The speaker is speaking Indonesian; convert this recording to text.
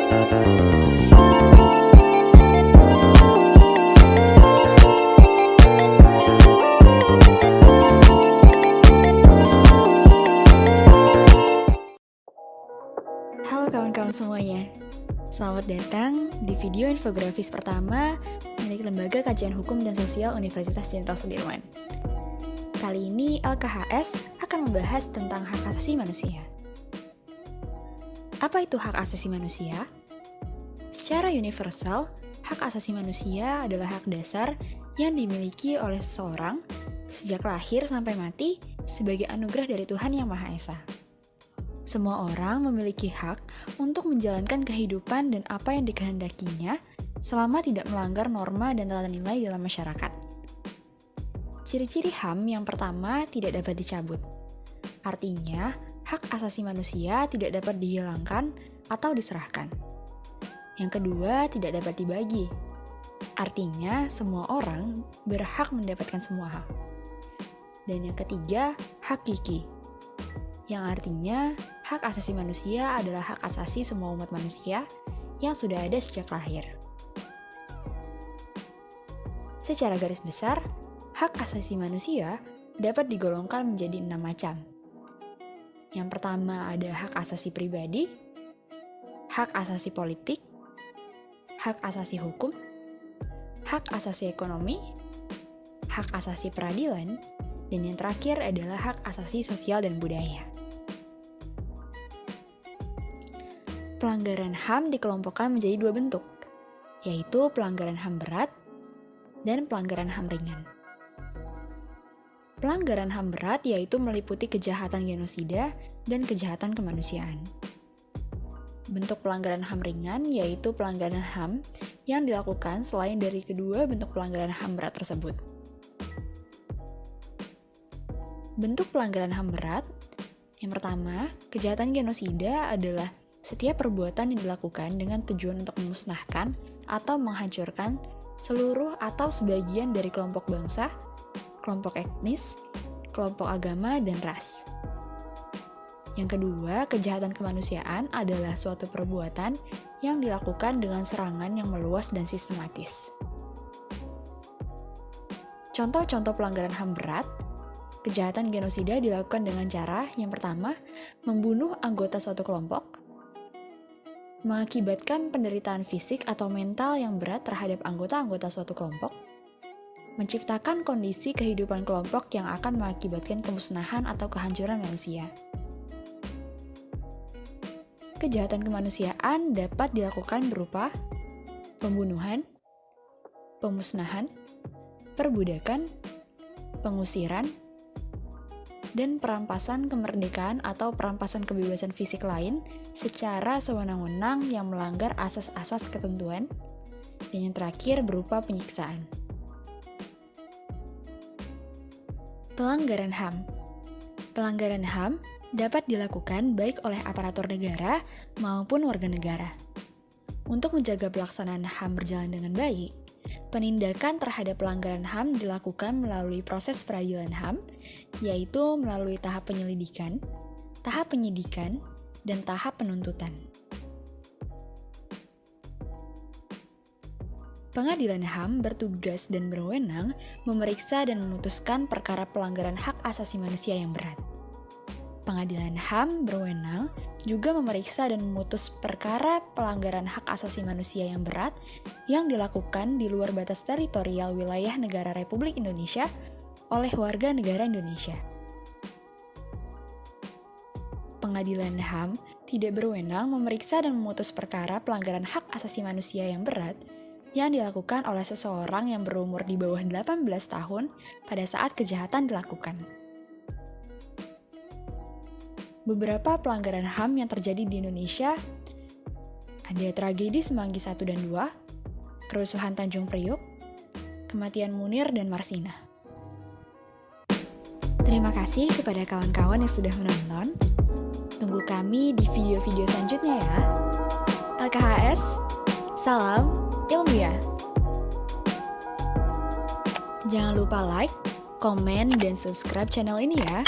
Halo kawan-kawan semuanya, selamat datang di video infografis pertama milik Lembaga Kajian Hukum dan Sosial Universitas Jenderal Sudirman. Kali ini LKHS akan membahas tentang hak asasi manusia. Apa itu hak asasi manusia? Secara universal, hak asasi manusia adalah hak dasar yang dimiliki oleh seseorang sejak lahir sampai mati sebagai anugerah dari Tuhan Yang Maha Esa. Semua orang memiliki hak untuk menjalankan kehidupan dan apa yang dikehendakinya selama tidak melanggar norma dan tata nilai dalam masyarakat. Ciri-ciri HAM yang pertama tidak dapat dicabut. Artinya, hak asasi manusia tidak dapat dihilangkan atau diserahkan. Yang kedua, tidak dapat dibagi. Artinya, semua orang berhak mendapatkan semua hak. Dan yang ketiga, hakiki. Yang artinya, hak asasi manusia adalah hak asasi semua umat manusia yang sudah ada sejak lahir. Secara garis besar, hak asasi manusia dapat digolongkan menjadi 6 macam. Yang pertama ada hak asasi pribadi, hak asasi politik, hak asasi hukum, hak asasi ekonomi, hak asasi peradilan, dan yang terakhir adalah hak asasi sosial dan budaya. Pelanggaran HAM dikelompokkan menjadi 2 bentuk, yaitu pelanggaran HAM berat dan pelanggaran HAM ringan. Pelanggaran HAM berat yaitu meliputi kejahatan genosida dan kejahatan kemanusiaan. Bentuk pelanggaran HAM ringan yaitu pelanggaran HAM yang dilakukan selain dari kedua bentuk pelanggaran HAM berat tersebut. Bentuk pelanggaran HAM berat, yang pertama, kejahatan genosida adalah setiap perbuatan yang dilakukan dengan tujuan untuk memusnahkan atau menghancurkan seluruh atau sebagian dari kelompok bangsa, kelompok etnis, kelompok agama, dan ras. Yang kedua, kejahatan kemanusiaan adalah suatu perbuatan yang dilakukan dengan serangan yang meluas dan sistematis. Contoh-contoh pelanggaran HAM berat, kejahatan genosida dilakukan dengan cara yang pertama, membunuh anggota suatu kelompok, mengakibatkan penderitaan fisik atau mental yang berat terhadap anggota-anggota suatu kelompok, menciptakan kondisi kehidupan kelompok yang akan mengakibatkan kemusnahan atau kehancuran manusia. Kejahatan kemanusiaan dapat dilakukan berupa pembunuhan, pemusnahan, perbudakan, pengusiran, dan perampasan kemerdekaan atau perampasan kebebasan fisik lain secara sewenang-wenang yang melanggar asas-asas ketentuan, dan yang terakhir berupa penyiksaan. Pelanggaran HAM. Pelanggaran HAM dapat dilakukan baik oleh aparatur negara maupun warga negara. Untuk menjaga pelaksanaan HAM berjalan dengan baik, penindakan terhadap pelanggaran HAM dilakukan melalui proses peradilan HAM, yaitu melalui tahap penyelidikan, tahap penyidikan, dan tahap penuntutan. Pengadilan HAM bertugas dan berwenang memeriksa dan memutuskan perkara pelanggaran hak asasi manusia yang berat. Pengadilan HAM berwenang juga memeriksa dan memutus perkara pelanggaran hak asasi manusia yang berat yang dilakukan di luar batas teritorial wilayah negara Republik Indonesia oleh warga negara Indonesia. Pengadilan HAM tidak berwenang memeriksa dan memutus perkara pelanggaran hak asasi manusia yang berat yang dilakukan oleh seseorang yang berumur di bawah 18 tahun pada saat kejahatan dilakukan. Beberapa pelanggaran HAM yang terjadi di Indonesia ada tragedi Semanggi 1 dan 2, kerusuhan Tanjung Priuk, kematian Munir dan Marsina. Terima kasih kepada kawan-kawan yang sudah menonton. Tunggu kami di video-video selanjutnya ya. LKHS, salam ilmiah. Jangan lupa like, komen, dan subscribe channel ini ya.